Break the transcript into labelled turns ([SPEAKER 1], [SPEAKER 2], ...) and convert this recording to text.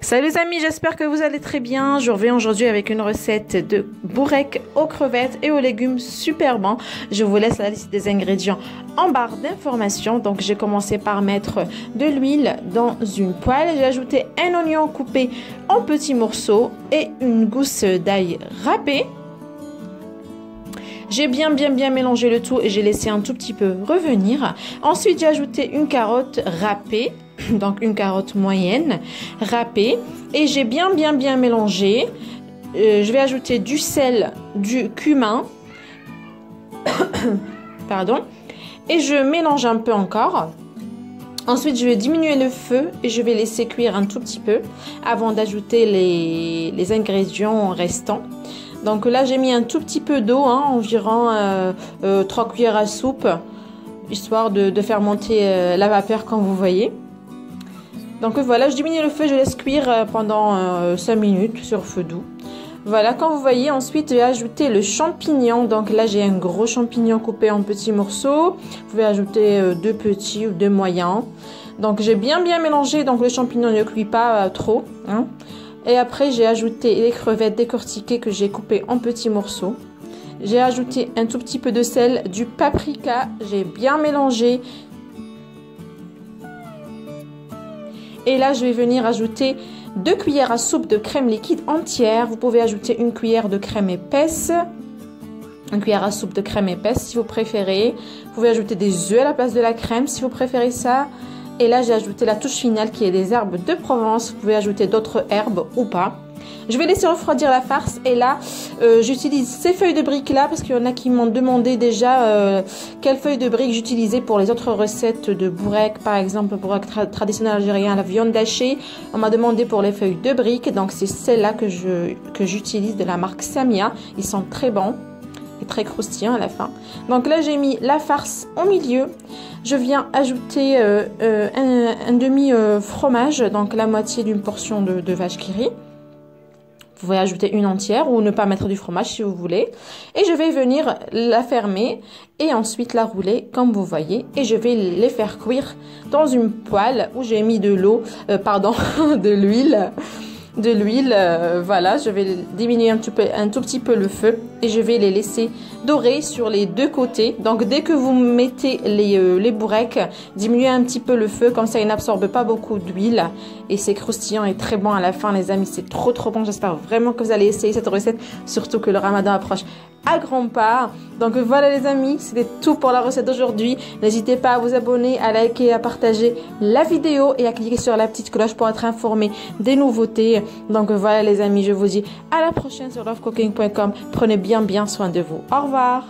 [SPEAKER 1] Salut les amis, j'espère que vous allez très bien. Je reviens aujourd'hui avec une recette de bourrec aux crevettes et aux légumes super bon. Je vous laisse la liste des ingrédients en barre d'informations. Donc j'ai commencé par mettre de l'huile dans une poêle. J'ai ajouté un oignon coupé en petits morceaux et une gousse d'ail râpée. J'ai bien mélangé le tout et j'ai laissé un tout petit peu revenir. Ensuite, j'ai ajouté une carotte râpée, donc une carotte moyenne râpée. Et j'ai bien mélangé. Je vais ajouter du sel, du cumin. Pardon. Et je mélange un peu encore. Ensuite, je vais diminuer le feu et je vais laisser cuire un tout petit peu avant d'ajouter les ingrédients restants. Donc là, j'ai mis un tout petit peu d'eau, environ 3 cuillères à soupe, histoire de faire monter la vapeur comme vous voyez. Donc voilà, je diminue le feu, je laisse cuire pendant 5 minutes sur feu doux. Voilà, comme vous voyez, ensuite, je vais ajouter le champignon. Donc là, j'ai un gros champignon coupé en petits morceaux. Vous pouvez ajouter 2 petits ou 2 moyens. Donc j'ai bien mélangé, donc le champignon ne cuit pas trop, Et après, j'ai ajouté les crevettes décortiquées que j'ai coupées en petits morceaux. J'ai ajouté un tout petit peu de sel, du paprika. J'ai bien mélangé. Et là, je vais venir ajouter 2 cuillères à soupe de crème liquide entière. Vous pouvez ajouter une cuillère de crème épaisse. Une cuillère à soupe de crème épaisse si vous préférez. Vous pouvez ajouter des œufs à la place de la crème si vous préférez ça. Et là, j'ai ajouté la touche finale qui est des herbes de Provence. Vous pouvez ajouter d'autres herbes ou pas. Je vais laisser refroidir la farce. Et là, j'utilise ces feuilles de briques là parce qu'il y en a qui m'ont demandé déjà quelles feuilles de briques j'utilisais pour les autres recettes de bourrec. Par exemple, le bourrec traditionnel algérien, la viande hachée. On m'a demandé pour les feuilles de briques. Donc, c'est celles-là que j'utilise de la marque Samia. Ils sont très bons. Très croustillant à la fin. Donc là, j'ai mis la farce au milieu. Je viens ajouter un demi fromage, donc la moitié d'une portion de vache qui rit. Vous pouvez ajouter une entière ou ne pas mettre du fromage si vous voulez. Et je vais venir la fermer et ensuite la rouler comme vous voyez. Et je vais les faire cuire dans une poêle où j'ai mis de l'eau, de l'huile. Voilà, je vais diminuer un tout petit peu le feu et je vais les laisser dorer sur les deux côtés. Donc dès que vous mettez les bourrecs, diminuez un petit peu le feu, comme ça il n'absorbe pas beaucoup d'huile et c'est croustillant et très bon à la fin les amis, c'est trop bon. J'espère vraiment que vous allez essayer cette recette, surtout que le ramadan approche à grands pas. Donc voilà les amis, c'était tout pour la recette d'aujourd'hui. N'hésitez pas à vous abonner, à liker, à partager la vidéo et à cliquer sur la petite cloche pour être informé des nouveautés. Donc voilà les amis, je vous dis à la prochaine sur lovecooking.com. Prenez bien soin de vous. Au revoir.